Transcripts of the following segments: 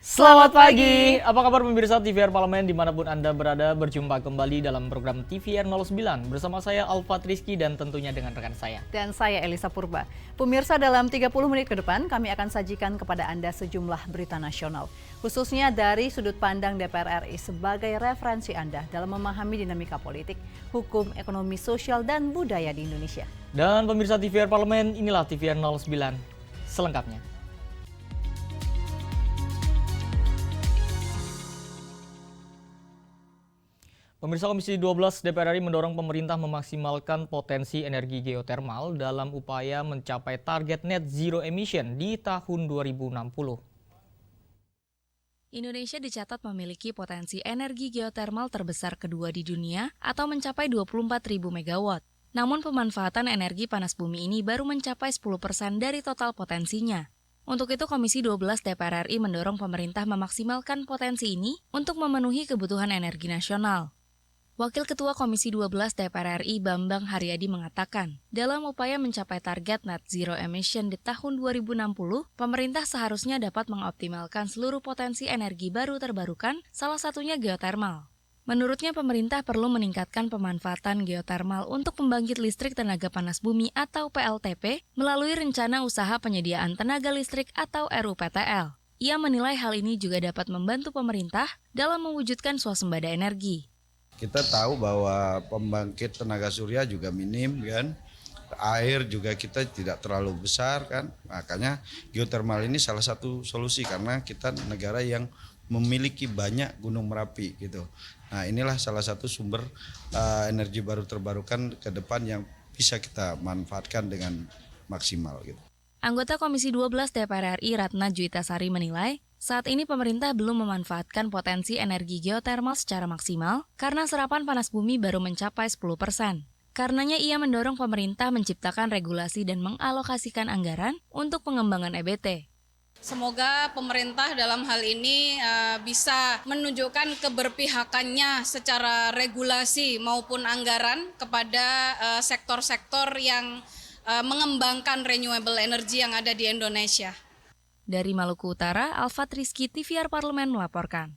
Selamat pagi, apa kabar pemirsa TVR Parlemen dimanapun Anda berada, berjumpa kembali dalam program TVR 09 bersama saya Alfat Rizky dan tentunya dengan rekan saya. Dan saya Elisa Purba. Pemirsa, dalam 30 menit ke depan kami akan sajikan kepada Anda sejumlah berita nasional, khususnya dari sudut pandang DPR RI sebagai referensi Anda dalam memahami dinamika politik, hukum, ekonomi, sosial, dan budaya di Indonesia. Dan pemirsa TVR Parlemen, inilah TVR 09 selengkapnya. Pemirsa, Komisi 12 DPR RI mendorong pemerintah memaksimalkan potensi energi geotermal dalam upaya mencapai target net zero emission di tahun 2060. Indonesia dicatat memiliki potensi energi geotermal terbesar kedua di dunia atau mencapai 24.000 megawatt. Namun pemanfaatan energi panas bumi ini baru mencapai 10% dari total potensinya. Untuk itu Komisi 12 DPR RI mendorong pemerintah memaksimalkan potensi ini untuk memenuhi kebutuhan energi nasional. Wakil Ketua Komisi 12 DPR RI Bambang Haryadi mengatakan, dalam upaya mencapai target net zero emission di tahun 2060, pemerintah seharusnya dapat mengoptimalkan seluruh potensi energi baru terbarukan, salah satunya geotermal. Menurutnya pemerintah perlu meningkatkan pemanfaatan geotermal untuk pembangkit listrik tenaga panas bumi atau PLTP melalui Rencana Usaha Penyediaan Tenaga Listrik atau RUPTL. Ia menilai hal ini juga dapat membantu pemerintah dalam mewujudkan swasembada energi. Kita tahu bahwa pembangkit tenaga surya juga minim kan, air juga kita tidak terlalu besar kan, makanya geotermal ini salah satu solusi karena kita negara yang memiliki banyak gunung merapi gitu. Nah inilah salah satu sumber energi baru terbarukan ke depan yang bisa kita manfaatkan dengan maksimal gitu. Anggota Komisi 12 DPR RI Ratna Juitasari menilai, saat ini pemerintah belum memanfaatkan potensi energi geotermal secara maksimal karena serapan panas bumi baru mencapai 10%. Karenanya ia mendorong pemerintah menciptakan regulasi dan mengalokasikan anggaran untuk pengembangan EBT. Semoga pemerintah dalam hal ini bisa menunjukkan keberpihakannya secara regulasi maupun anggaran kepada sektor-sektor yang mengembangkan renewable energy yang ada di Indonesia. Dari Maluku Utara, Alfat Rizky, TVR Parlemen melaporkan.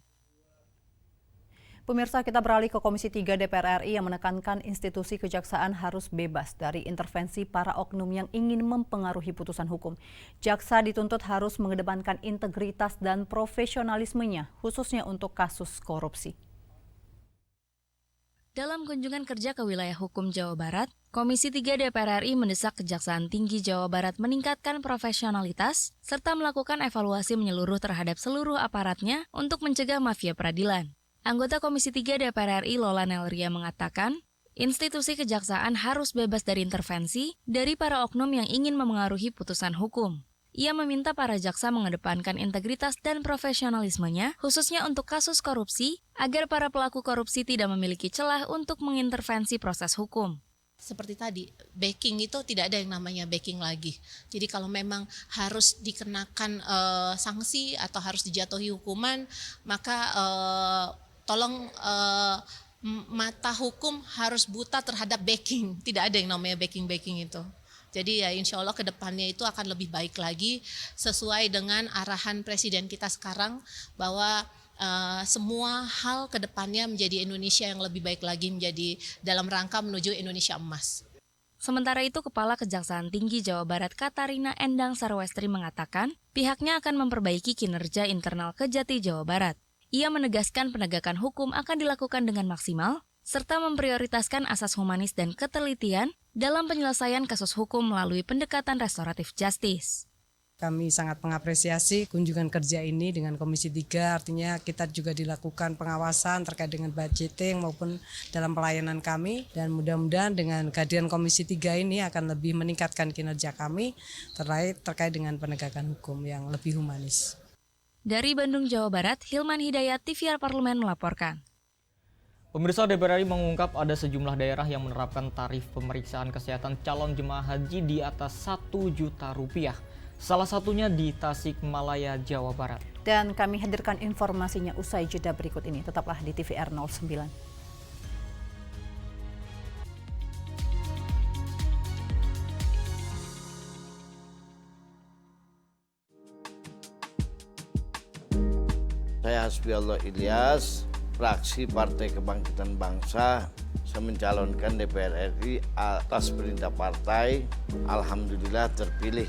Pemirsa, kita beralih ke Komisi 3 DPR RI yang menekankan institusi kejaksaan harus bebas dari intervensi para oknum yang ingin mempengaruhi putusan hukum. Jaksa dituntut harus mengedepankan integritas dan profesionalismenya, khususnya untuk kasus korupsi. Dalam kunjungan kerja ke wilayah hukum Jawa Barat, Komisi 3 DPR RI mendesak Kejaksaan Tinggi Jawa Barat meningkatkan profesionalitas serta melakukan evaluasi menyeluruh terhadap seluruh aparatnya untuk mencegah mafia peradilan. Anggota Komisi 3 DPR RI Lola Nelria mengatakan, institusi kejaksaan harus bebas dari intervensi dari para oknum yang ingin memengaruhi putusan hukum. Ia meminta para jaksa mengedepankan integritas dan profesionalismenya, khususnya untuk kasus korupsi, agar para pelaku korupsi tidak memiliki celah untuk mengintervensi proses hukum. Seperti tadi, backing itu tidak ada yang namanya backing lagi. Jadi kalau memang harus dikenakan sanksi atau harus dijatuhi hukuman, maka tolong mata hukum harus buta terhadap backing. Tidak ada yang namanya backing itu. Jadi ya insya Allah ke depannya itu akan lebih baik lagi sesuai dengan arahan Presiden kita sekarang bahwa semua hal ke depannya menjadi Indonesia yang lebih baik lagi, menjadi dalam rangka menuju Indonesia emas. Sementara itu, Kepala Kejaksaan Tinggi Jawa Barat Katarina Endang Sarwestri mengatakan pihaknya akan memperbaiki kinerja internal Kejati Jawa Barat. Ia menegaskan penegakan hukum akan dilakukan dengan maksimal, serta memprioritaskan asas humanis dan ketelitian dalam penyelesaian kasus hukum melalui pendekatan restoratif justice. Kami sangat mengapresiasi kunjungan kerja ini dengan Komisi 3, artinya kita juga dilakukan pengawasan terkait dengan budgeting maupun dalam pelayanan kami, dan mudah-mudahan dengan kehadiran Komisi 3 ini akan lebih meningkatkan kinerja kami terkait dengan penegakan hukum yang lebih humanis. Dari Bandung, Jawa Barat, Hilman Hidayat, TVR Parlemen melaporkan. Pemirsa, DPR RI mengungkap ada sejumlah daerah yang menerapkan tarif pemeriksaan kesehatan calon jemaah haji di atas Rp1 juta. Salah satunya di Tasikmalaya, Jawa Barat. Dan kami hadirkan informasinya usai jeda berikut ini. Tetaplah di TVR 09. Saya Hasbiallah Ilyas, fraksi Partai Kebangkitan Bangsa. Saya mencalonkan DPR RI atas perintah partai. Alhamdulillah terpilih.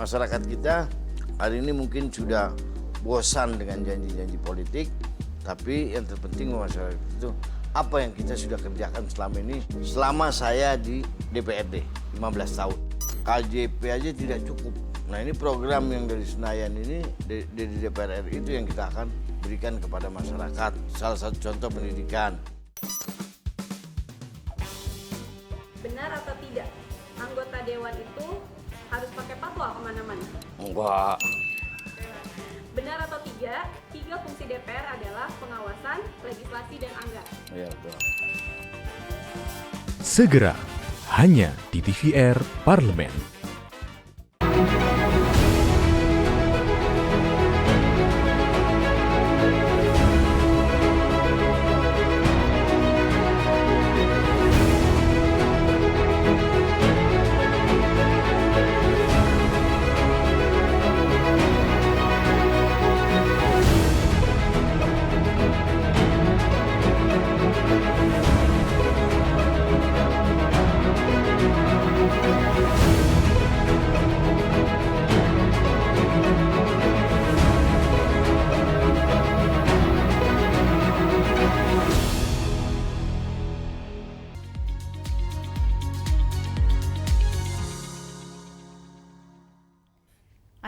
Masyarakat kita hari ini mungkin sudah bosan dengan janji-janji politik, tapi yang terpenting masyarakat itu apa yang kita sudah kerjakan selama ini. Selama saya di DPRD 15 tahun, KJP aja tidak cukup. Nah, ini program yang dari Senayan ini, dari DPR RI itu yang kita akan berikan kepada masyarakat. Salah satu contoh pendidikan. Benar atau tidak, anggota dewan itu harus pakai fatwa kemana-mana? Enggak. Benar atau tidak, 3 fungsi DPR adalah pengawasan, legislasi, dan anggaran? Iya, betul. Segera, hanya di TVR Parlemen.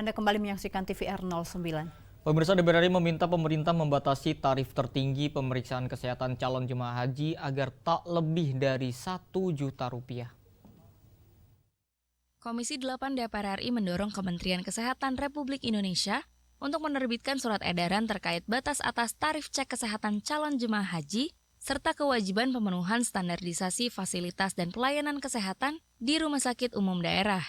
Anda kembali menyaksikan TVR 09. Pemirsa, DPR RI meminta pemerintah membatasi tarif tertinggi pemeriksaan kesehatan calon jemaah haji agar tak lebih dari Rp1 juta. Komisi 8 DPR RI mendorong Kementerian Kesehatan Republik Indonesia untuk menerbitkan surat edaran terkait batas atas tarif cek kesehatan calon jemaah haji serta kewajiban pemenuhan standarisasi fasilitas dan pelayanan kesehatan di rumah sakit umum daerah.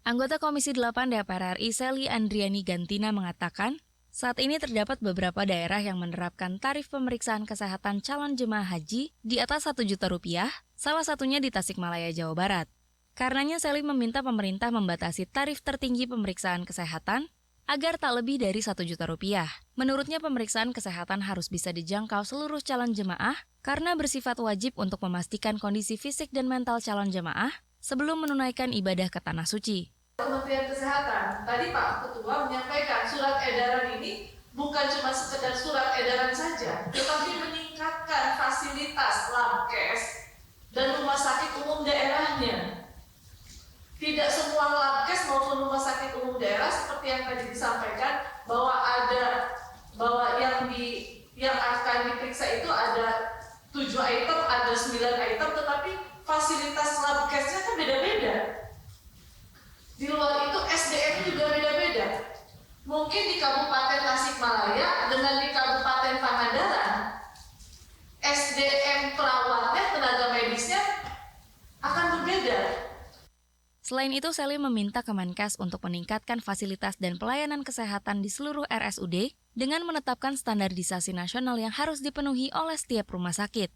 Anggota Komisi 8 DPR RI Sely Andriani Gantina mengatakan, saat ini terdapat beberapa daerah yang menerapkan tarif pemeriksaan kesehatan calon jemaah haji di atas Rp1 juta, salah satunya di Tasikmalaya, Jawa Barat. Karenanya Sely meminta pemerintah membatasi tarif tertinggi pemeriksaan kesehatan agar tak lebih dari Rp1 juta. Menurutnya pemeriksaan kesehatan harus bisa dijangkau seluruh calon jemaah karena bersifat wajib untuk memastikan kondisi fisik dan mental calon jemaah sebelum menunaikan ibadah ke Tanah Suci. Kementerian Kesehatan, tadi Pak Ketua menyampaikan surat edaran ini bukan cuma sekedar surat edaran saja, tetapi meningkatkan fasilitas labkes dan rumah sakit umum daerahnya. Tidak semua labkes maupun rumah sakit umum daerah seperti yang tadi disampaikan bahwa yang akan diperiksa itu ada 7 item, ada 9 item, tetapi fasilitas labkesnya kan beda-beda. Di luar itu SDM juga beda-beda. Mungkin di Kabupaten Tasikmalaya dengan di Kabupaten Pangandaran, SDM perawatnya, tenaga medisnya akan berbeda. Selain itu, Sely meminta Kemenkes untuk meningkatkan fasilitas dan pelayanan kesehatan di seluruh RSUD dengan menetapkan standarisasi nasional yang harus dipenuhi oleh setiap rumah sakit.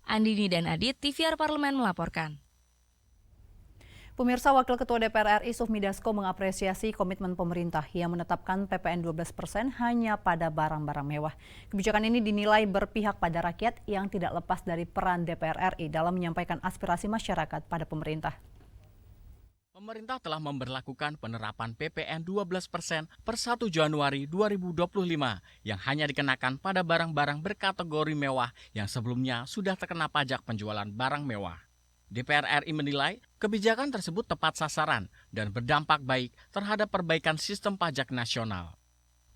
Andini dan Adit, TVR Parlemen melaporkan. Pemirsa, Wakil Ketua DPR RI Sufmi Dasko mengapresiasi komitmen pemerintah yang menetapkan PPN 12% hanya pada barang-barang mewah. Kebijakan ini dinilai berpihak pada rakyat yang tidak lepas dari peran DPR RI dalam menyampaikan aspirasi masyarakat pada pemerintah. Pemerintah telah memberlakukan penerapan PPN 12% per 1 Januari 2025 yang hanya dikenakan pada barang-barang berkategori mewah yang sebelumnya sudah terkena pajak penjualan barang mewah. DPR RI menilai kebijakan tersebut tepat sasaran dan berdampak baik terhadap perbaikan sistem pajak nasional.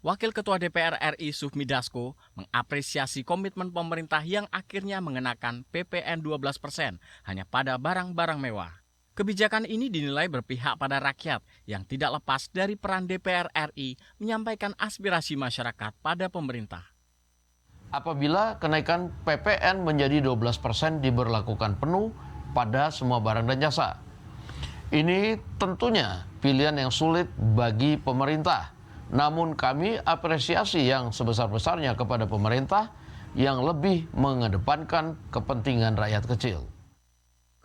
Wakil Ketua DPR RI Sufmi Dasko mengapresiasi komitmen pemerintah yang akhirnya mengenakan PPN 12% hanya pada barang-barang mewah. Kebijakan ini dinilai berpihak pada rakyat yang tidak lepas dari peran DPR RI menyampaikan aspirasi masyarakat pada pemerintah. Apabila kenaikan PPN menjadi 12% diberlakukan penuh pada semua barang dan jasa. Ini tentunya pilihan yang sulit bagi pemerintah. Namun kami apresiasi yang sebesar-besarnya kepada pemerintah yang lebih mengedepankan kepentingan rakyat kecil.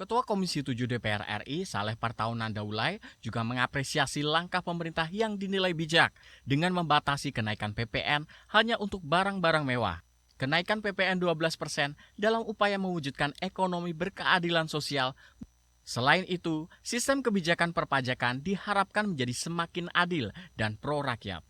Ketua Komisi 7 DPR RI, Saleh Partaunan Daulay, juga mengapresiasi langkah pemerintah yang dinilai bijak dengan membatasi kenaikan PPN hanya untuk barang-barang mewah. Kenaikan PPN 12% dalam upaya mewujudkan ekonomi berkeadilan sosial. Selain itu, sistem kebijakan perpajakan diharapkan menjadi semakin adil dan pro rakyat.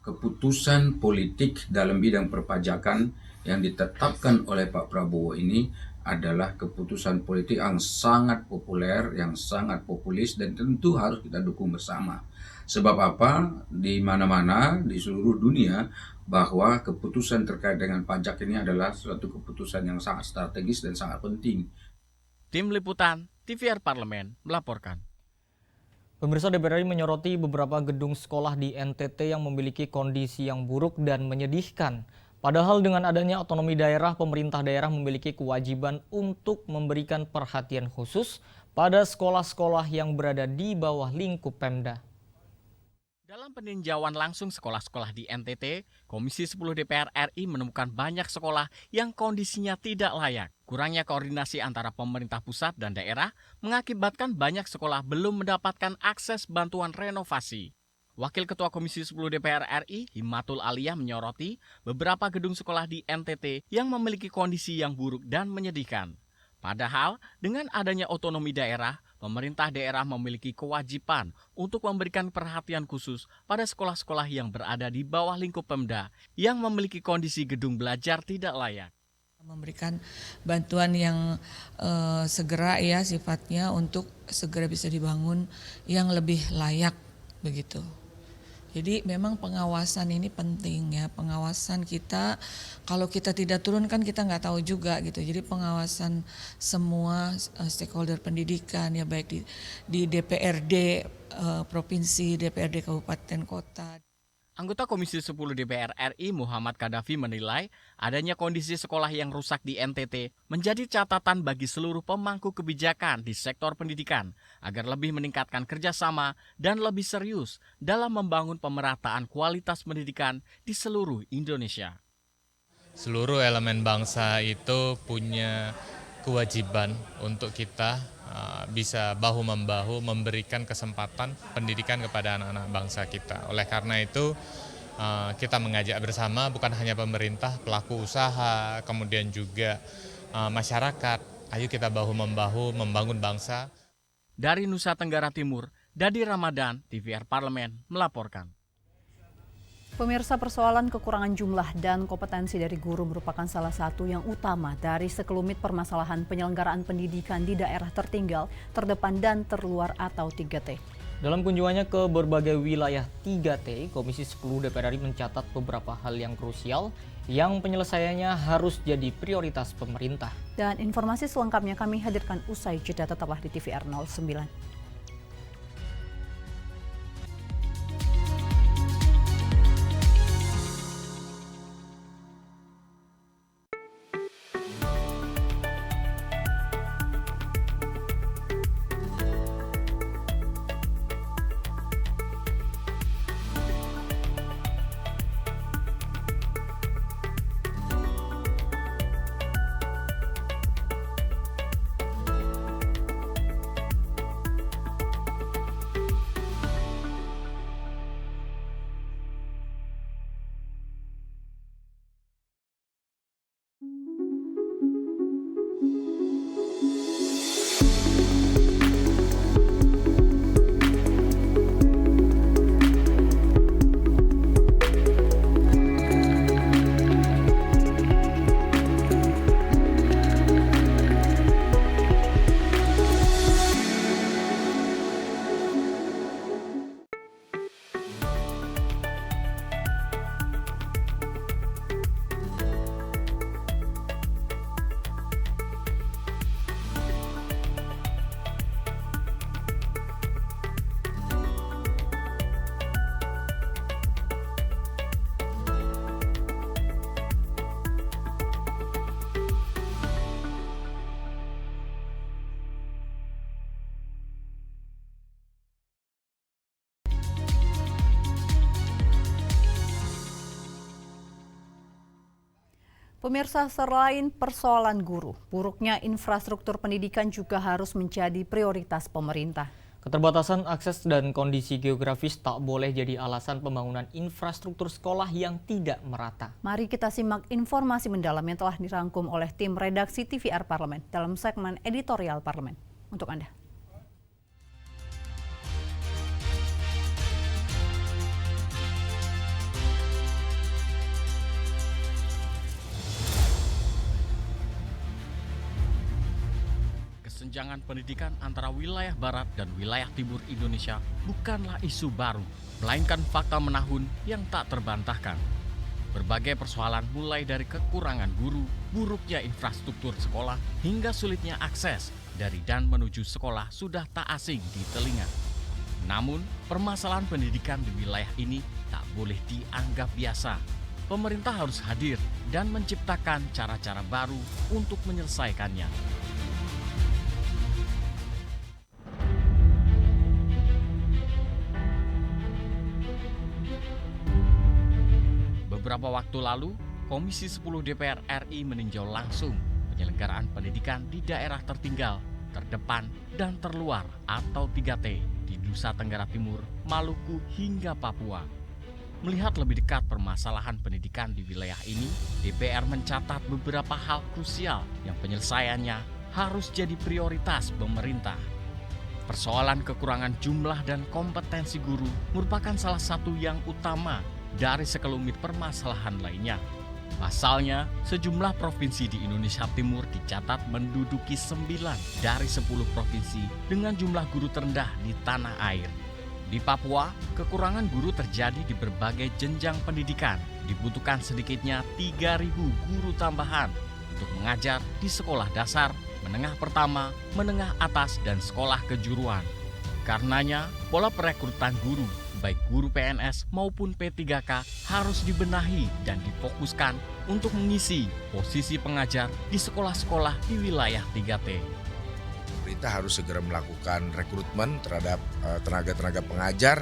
Keputusan politik dalam bidang perpajakan yang ditetapkan oleh Pak Prabowo ini adalah keputusan politik yang sangat populer, yang sangat populis, dan tentu harus kita dukung bersama. Sebab apa? Di mana-mana, di seluruh dunia, bahwa keputusan terkait dengan pajak ini adalah suatu keputusan yang sangat strategis dan sangat penting. Tim Liputan TVR Parlemen melaporkan. Pemirsa, DPR RI menyoroti beberapa gedung sekolah di NTT yang memiliki kondisi yang buruk dan menyedihkan. Padahal dengan adanya otonomi daerah, pemerintah daerah memiliki kewajiban untuk memberikan perhatian khusus pada sekolah-sekolah yang berada di bawah lingkup Pemda. Dalam peninjauan langsung sekolah-sekolah di NTT, Komisi 10 DPR RI menemukan banyak sekolah yang kondisinya tidak layak. Kurangnya koordinasi antara pemerintah pusat dan daerah mengakibatkan banyak sekolah belum mendapatkan akses bantuan renovasi. Wakil Ketua Komisi 10 DPR RI, Himatul Aliyah, menyoroti beberapa gedung sekolah di NTT yang memiliki kondisi yang buruk dan menyedihkan. Padahal, dengan adanya otonomi daerah, pemerintah daerah memiliki kewajiban untuk memberikan perhatian khusus pada sekolah-sekolah yang berada di bawah lingkup Pemda yang memiliki kondisi gedung belajar tidak layak. Memberikan bantuan yang segera ya sifatnya untuk segera bisa dibangun yang lebih layak begitu. Jadi memang pengawasan ini penting ya, pengawasan kita kalau kita tidak turun kan kita nggak tahu juga gitu. Jadi pengawasan semua stakeholder pendidikan ya baik di DPRD provinsi, DPRD kabupaten kota. Anggota Komisi 10 DPR RI Muhammad Kadafi menilai adanya kondisi sekolah yang rusak di NTT menjadi catatan bagi seluruh pemangku kebijakan di sektor pendidikan agar lebih meningkatkan kerjasama dan lebih serius dalam membangun pemerataan kualitas pendidikan di seluruh Indonesia. Seluruh elemen bangsa itu punya kewajiban untuk kita bisa bahu-membahu memberikan kesempatan pendidikan kepada anak-anak bangsa kita. Oleh karena itu kita mengajak bersama bukan hanya pemerintah, pelaku usaha, kemudian juga masyarakat. Ayo kita bahu-membahu membangun bangsa. Dari Nusa Tenggara Timur, Dadi Ramadan, TVR Parlemen melaporkan. Pemirsa, persoalan kekurangan jumlah dan kompetensi dari guru merupakan salah satu yang utama dari sekelumit permasalahan penyelenggaraan pendidikan di daerah tertinggal, terdepan dan terluar atau 3T. Dalam kunjungannya ke berbagai wilayah 3T, Komisi 10 DPR RI mencatat beberapa hal yang krusial yang penyelesaiannya harus jadi prioritas pemerintah. Dan informasi selengkapnya kami hadirkan usai jeda, tetaplah di TVR 09. Pemirsa, selain persoalan guru, buruknya infrastruktur pendidikan juga harus menjadi prioritas pemerintah. Keterbatasan akses dan kondisi geografis tak boleh jadi alasan pembangunan infrastruktur sekolah yang tidak merata. Mari kita simak informasi mendalam yang telah dirangkum oleh tim redaksi TVR Parlemen dalam segmen editorial Parlemen. Untuk Anda. Kesenjangan pendidikan antara wilayah barat dan wilayah timur Indonesia bukanlah isu baru, melainkan fakta menahun yang tak terbantahkan. Berbagai persoalan mulai dari kekurangan guru, buruknya infrastruktur sekolah, hingga sulitnya akses dari dan menuju sekolah sudah tak asing di telinga. Namun, permasalahan pendidikan di wilayah ini tak boleh dianggap biasa. Pemerintah harus hadir dan menciptakan cara-cara baru untuk menyelesaikannya. Beberapa waktu lalu, Komisi 10 DPR RI meninjau langsung penyelenggaraan pendidikan di daerah tertinggal, terdepan, dan terluar atau 3T di Nusa Tenggara Timur, Maluku, hingga Papua. Melihat lebih dekat permasalahan pendidikan di wilayah ini, DPR mencatat beberapa hal krusial yang penyelesaiannya harus jadi prioritas pemerintah. Persoalan kekurangan jumlah dan kompetensi guru merupakan salah satu yang utama dari sekelumit permasalahan lainnya. Pasalnya, sejumlah provinsi di Indonesia Timur dicatat menduduki 9 dari 10 provinsi dengan jumlah guru terendah di tanah air. Di Papua, kekurangan guru terjadi di berbagai jenjang pendidikan. Dibutuhkan sedikitnya 3.000 guru tambahan untuk mengajar di sekolah dasar, menengah pertama, menengah atas, dan sekolah kejuruan. Karenanya, pola perekrutan guru, baik guru PNS maupun P3K, harus dibenahi dan difokuskan untuk mengisi posisi pengajar di sekolah-sekolah di wilayah 3T. Pemerintah harus segera melakukan rekrutmen terhadap tenaga-tenaga pengajar,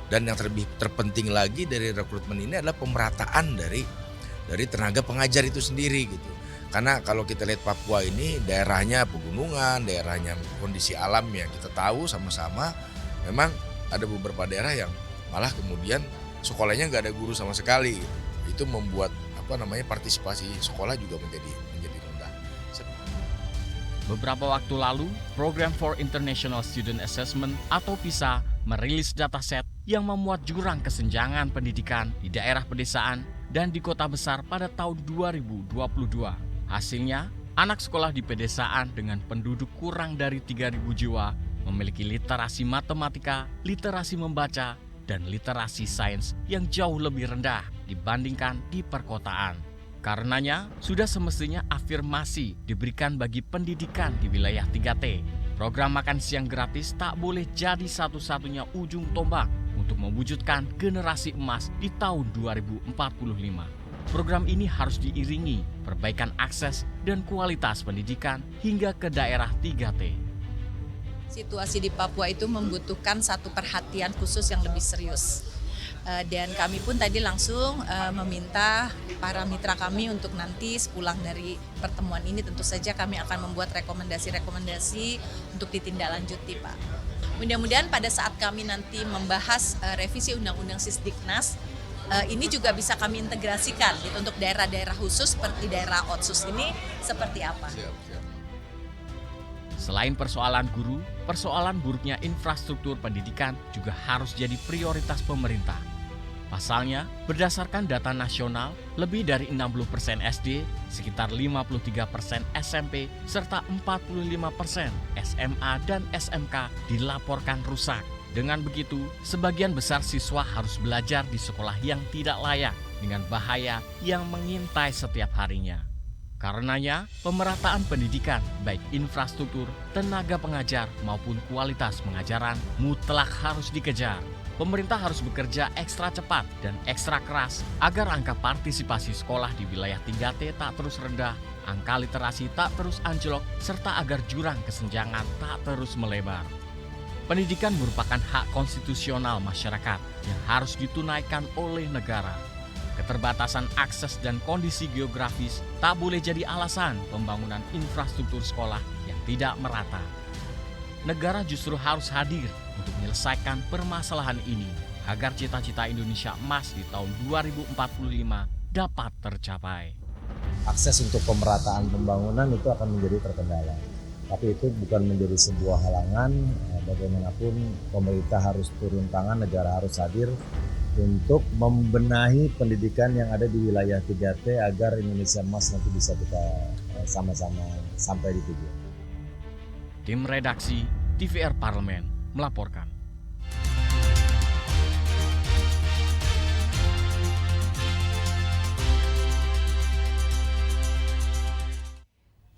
dan yang terpenting lagi dari rekrutmen ini adalah pemerataan dari tenaga pengajar itu sendiri gitu. Karena kalau kita lihat Papua ini daerahnya pegunungan, daerahnya kondisi alam yang kita tahu sama-sama, memang ada beberapa daerah yang malah kemudian sekolahnya nggak ada guru sama sekali. Itu membuat partisipasi sekolah juga menjadi rendah. Beberapa waktu lalu, Program for International Student Assessment atau PISA merilis dataset yang memuat jurang kesenjangan pendidikan di daerah pedesaan dan di kota besar pada tahun 2022. Hasilnya, anak sekolah di pedesaan dengan penduduk kurang dari 3.000 jiwa memiliki literasi matematika, literasi membaca, dan literasi sains yang jauh lebih rendah dibandingkan di perkotaan. Karenanya, sudah semestinya afirmasi diberikan bagi pendidikan di wilayah 3T. Program makan siang gratis tak boleh jadi satu-satunya ujung tombak untuk mewujudkan generasi emas di tahun 2045. Program ini harus diiringi perbaikan akses dan kualitas pendidikan hingga ke daerah 3T. Situasi di Papua itu membutuhkan satu perhatian khusus yang lebih serius. Dan kami pun tadi langsung meminta para mitra kami untuk nanti sepulang dari pertemuan ini tentu saja kami akan membuat rekomendasi-rekomendasi untuk ditindaklanjuti, Pak. Mudah-mudahan pada saat kami nanti membahas revisi Undang-Undang Sisdiknas, ini juga bisa kami integrasikan gitu, untuk daerah-daerah khusus seperti daerah Otsus ini seperti apa. Selain persoalan guru, persoalan buruknya infrastruktur pendidikan juga harus jadi prioritas pemerintah. Pasalnya, berdasarkan data nasional, lebih dari 60% SD, sekitar 53% SMP, serta 45% SMA dan SMK dilaporkan rusak. Dengan begitu, sebagian besar siswa harus belajar di sekolah yang tidak layak dengan bahaya yang mengintai setiap harinya. Karenanya, pemerataan pendidikan, baik infrastruktur, tenaga pengajar, maupun kualitas pengajaran mutlak harus dikejar. Pemerintah harus bekerja ekstra cepat dan ekstra keras agar angka partisipasi sekolah di wilayah 3T tak terus rendah, angka literasi tak terus anjlok, serta agar jurang kesenjangan tak terus melebar. Pendidikan merupakan hak konstitusional masyarakat yang harus ditunaikan oleh negara. Keterbatasan akses dan kondisi geografis tak boleh jadi alasan pembangunan infrastruktur sekolah yang tidak merata. Negara justru harus hadir untuk menyelesaikan permasalahan ini agar cita-cita Indonesia Emas di tahun 2045 dapat tercapai. Akses untuk pemerataan pembangunan itu akan menjadi terkendala. Tapi itu bukan menjadi sebuah halangan, bagaimanapun pemerintah harus turun tangan, negara harus hadir untuk membenahi pendidikan yang ada di wilayah 3T agar Indonesia Emas nanti bisa kita sama-sama sampai di tujuan. Tim redaksi TVR Parlemen melaporkan.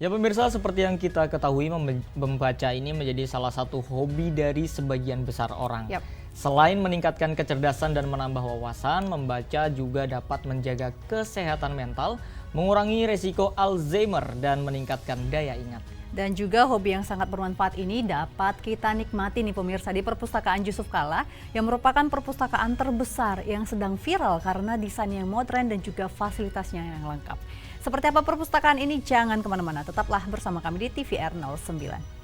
Ya pemirsa, seperti yang kita ketahui, membaca ini menjadi salah satu hobi dari sebagian besar orang. Selain meningkatkan kecerdasan dan menambah wawasan, membaca juga dapat menjaga kesehatan mental, mengurangi resiko Alzheimer, dan meningkatkan daya ingat. Dan juga hobi yang sangat bermanfaat ini dapat kita nikmati nih pemirsa di Perpustakaan Yusuf Kalla yang merupakan perpustakaan terbesar yang sedang viral karena desain yang modern dan juga fasilitasnya yang lengkap. Seperti apa perpustakaan ini? Jangan kemana-mana, tetaplah bersama kami di TVR 09.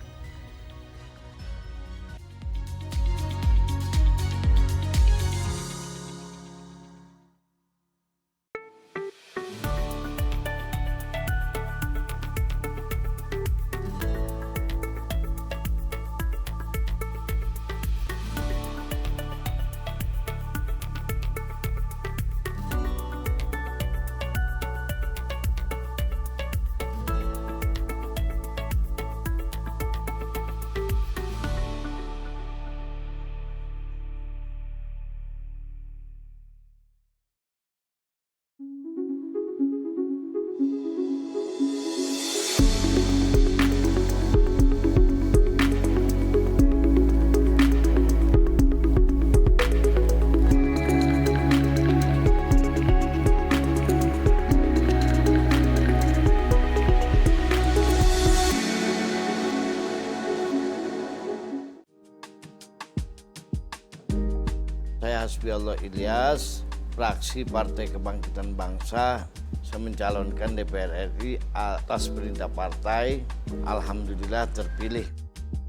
Saya Hasbiallah Ilyas, fraksi Partai Kebangkitan Bangsa. Saya mencalonkan DPR RI atas perintah partai. Alhamdulillah terpilih.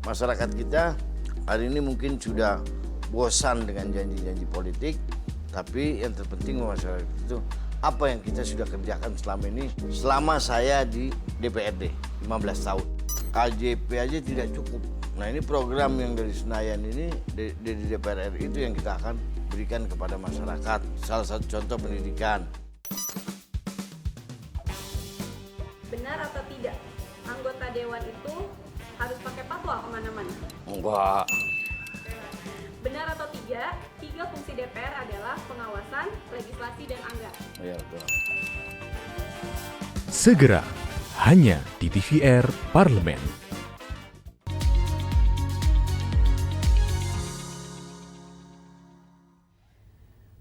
Masyarakat kita hari ini mungkin sudah bosan dengan janji-janji politik, tapi yang terpenting masyarakat itu apa yang kita sudah kerjakan selama ini. Selama saya di DPRD 15 tahun, KJP aja tidak cukup. Nah ini program yang dari Senayan ini, dari DPR RI itu yang kita akan berikan kepada masyarakat. Salah satu contoh pendidikan. Benar atau tidak, anggota dewan itu harus pakai fatwa kemana-mana? Enggak. Benar atau tidak, 3 fungsi DPR adalah pengawasan, legislasi, dan anggaran? Iya betul. Segera, hanya di TVR Parlemen.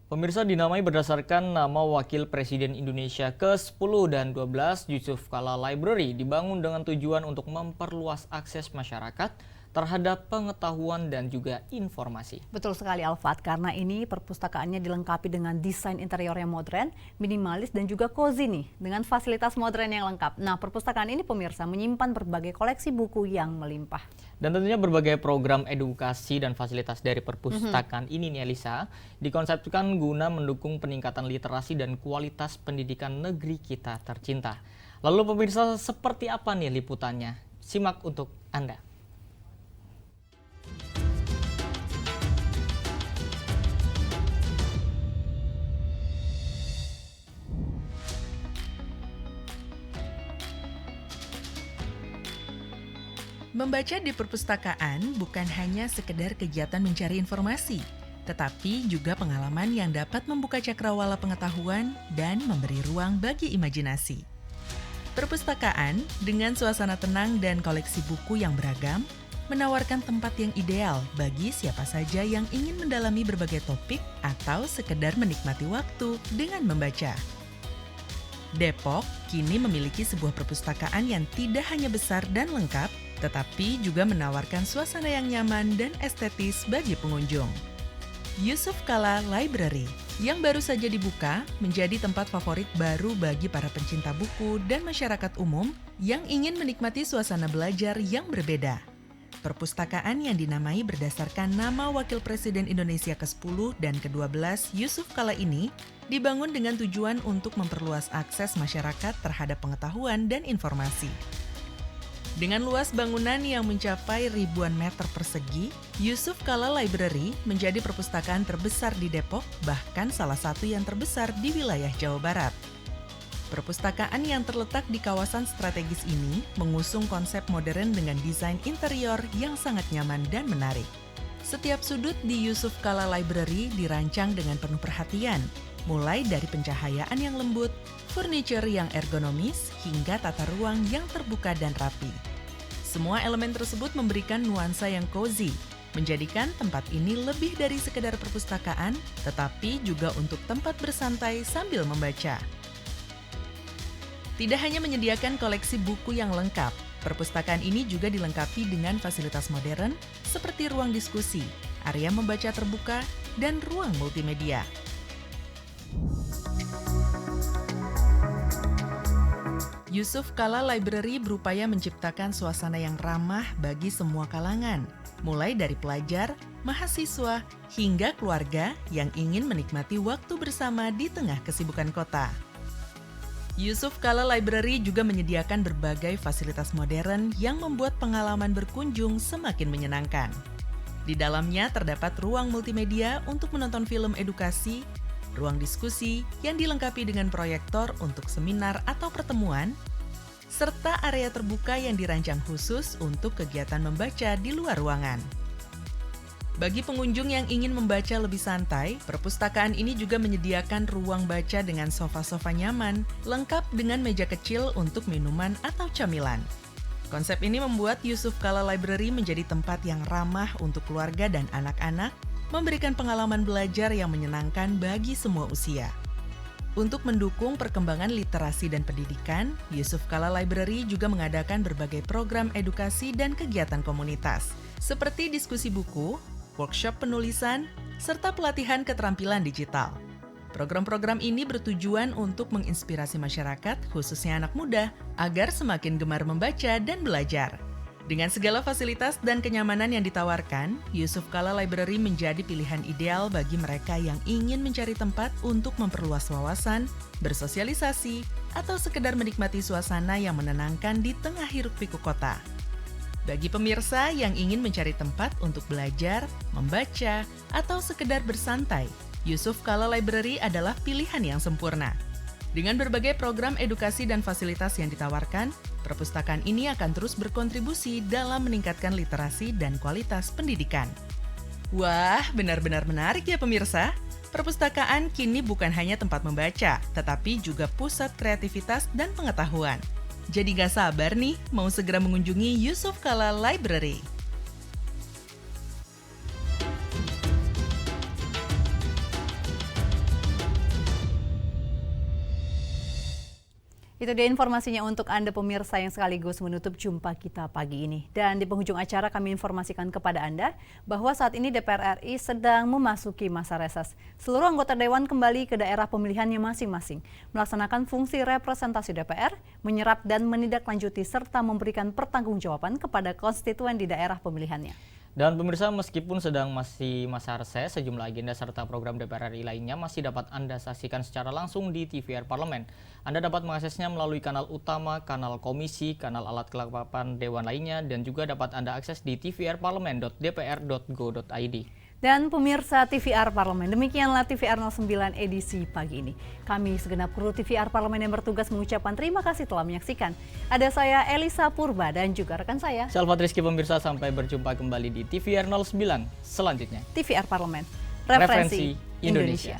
Pemirsa, dinamai berdasarkan nama Wakil Presiden Indonesia ke-10 dan 12, Yusuf Kalla Library dibangun dengan tujuan untuk memperluas akses masyarakat terhadap pengetahuan dan juga informasi. Betul sekali Alfat, karena ini perpustakaannya dilengkapi dengan desain interior yang modern, minimalis dan juga cozy nih, dengan fasilitas modern yang lengkap. Nah, perpustakaan ini pemirsa menyimpan berbagai koleksi buku yang melimpah. Dan tentunya berbagai program edukasi dan fasilitas dari perpustakaan ini nih Elisa, dikonsepkan guna mendukung peningkatan literasi dan kualitas pendidikan negeri kita tercinta. Lalu pemirsa, seperti apa nih liputannya? Simak untuk Anda. Membaca di perpustakaan bukan hanya sekedar kegiatan mencari informasi, tetapi juga pengalaman yang dapat membuka cakrawala pengetahuan dan memberi ruang bagi imajinasi. Perpustakaan dengan suasana tenang dan koleksi buku yang beragam menawarkan tempat yang ideal bagi siapa saja yang ingin mendalami berbagai topik atau sekedar menikmati waktu dengan membaca. Depok kini memiliki sebuah perpustakaan yang tidak hanya besar dan lengkap, tetapi juga menawarkan suasana yang nyaman dan estetis bagi pengunjung. Yusuf Kalla Library yang baru saja dibuka menjadi tempat favorit baru bagi para pencinta buku dan masyarakat umum yang ingin menikmati suasana belajar yang berbeda. Perpustakaan yang dinamai berdasarkan nama Wakil Presiden Indonesia ke-10 dan ke-12 Yusuf Kala ini dibangun dengan tujuan untuk memperluas akses masyarakat terhadap pengetahuan dan informasi. Dengan luas bangunan yang mencapai ribuan meter persegi, Yusuf Kala Library menjadi perpustakaan terbesar di Depok, bahkan salah satu yang terbesar di wilayah Jawa Barat. Perpustakaan yang terletak di kawasan strategis ini mengusung konsep modern dengan desain interior yang sangat nyaman dan menarik. Setiap sudut di Yusuf Kala Library dirancang dengan penuh perhatian, mulai dari pencahayaan yang lembut, furniture yang ergonomis, hingga tata ruang yang terbuka dan rapi. Semua elemen tersebut memberikan nuansa yang cozy, menjadikan tempat ini lebih dari sekedar perpustakaan, tetapi juga untuk tempat bersantai sambil membaca. Tidak hanya menyediakan koleksi buku yang lengkap, perpustakaan ini juga dilengkapi dengan fasilitas modern seperti ruang diskusi, area membaca terbuka, dan ruang multimedia. Yusuf Kala Library berupaya menciptakan suasana yang ramah bagi semua kalangan, mulai dari pelajar, mahasiswa, hingga keluarga yang ingin menikmati waktu bersama di tengah kesibukan kota. Yusuf Kala Library juga menyediakan berbagai fasilitas modern yang membuat pengalaman berkunjung semakin menyenangkan. Di dalamnya terdapat ruang multimedia untuk menonton film edukasi, ruang diskusi yang dilengkapi dengan proyektor untuk seminar atau pertemuan, serta area terbuka yang dirancang khusus untuk kegiatan membaca di luar ruangan. Bagi pengunjung yang ingin membaca lebih santai, perpustakaan ini juga menyediakan ruang baca dengan sofa-sofa nyaman, lengkap dengan meja kecil untuk minuman atau camilan. Konsep ini membuat Yusuf Kala Library menjadi tempat yang ramah untuk keluarga dan anak-anak, memberikan pengalaman belajar yang menyenangkan bagi semua usia. Untuk mendukung perkembangan literasi dan pendidikan, Yusuf Kala Library juga mengadakan berbagai program edukasi dan kegiatan komunitas, seperti diskusi buku, workshop penulisan, serta pelatihan keterampilan digital. Program-program ini bertujuan untuk menginspirasi masyarakat, khususnya anak muda, agar semakin gemar membaca dan belajar. Dengan segala fasilitas dan kenyamanan yang ditawarkan, Yusuf Kala Library menjadi pilihan ideal bagi mereka yang ingin mencari tempat untuk memperluas wawasan, bersosialisasi, atau sekedar menikmati suasana yang menenangkan di tengah hiruk-pikuk kota. Bagi pemirsa yang ingin mencari tempat untuk belajar, membaca, atau sekedar bersantai, Yusuf Kala Library adalah pilihan yang sempurna. Dengan berbagai program edukasi dan fasilitas yang ditawarkan, perpustakaan ini akan terus berkontribusi dalam meningkatkan literasi dan kualitas pendidikan. Wah, benar-benar menarik ya pemirsa! Perpustakaan kini bukan hanya tempat membaca, tetapi juga pusat kreativitas dan pengetahuan. Jadi gak sabar nih mau segera mengunjungi Yusuf Kala Library. Itu dia informasinya untuk Anda pemirsa yang sekaligus menutup jumpa kita pagi ini. Dan di penghujung acara kami informasikan kepada Anda bahwa saat ini DPR RI sedang memasuki masa reses. Seluruh anggota Dewan kembali ke daerah pemilihannya masing-masing, melaksanakan fungsi representasi DPR, menyerap dan menindaklanjuti serta memberikan pertanggungjawaban kepada konstituen di daerah pemilihannya. Dan pemirsa, meskipun sedang masih masa reses, sejumlah agenda serta program DPR RI lainnya masih dapat Anda saksikan secara langsung di TVR Parlemen. Anda dapat mengaksesnya melalui kanal utama, kanal komisi, kanal alat kelengkapan Dewan lainnya, dan juga dapat Anda akses di tvrparlemen.dpr.go.id. Dan pemirsa TVR Parlemen, demikianlah TVR 09 edisi pagi ini. Kami segenap kru TVR Parlemen yang bertugas mengucapkan terima kasih telah menyaksikan. Ada saya Elisa Purba dan juga rekan saya Salvat Rizky. Pemirsa, sampai berjumpa kembali di TVR 09 selanjutnya. TVR Parlemen, Referensi Indonesia.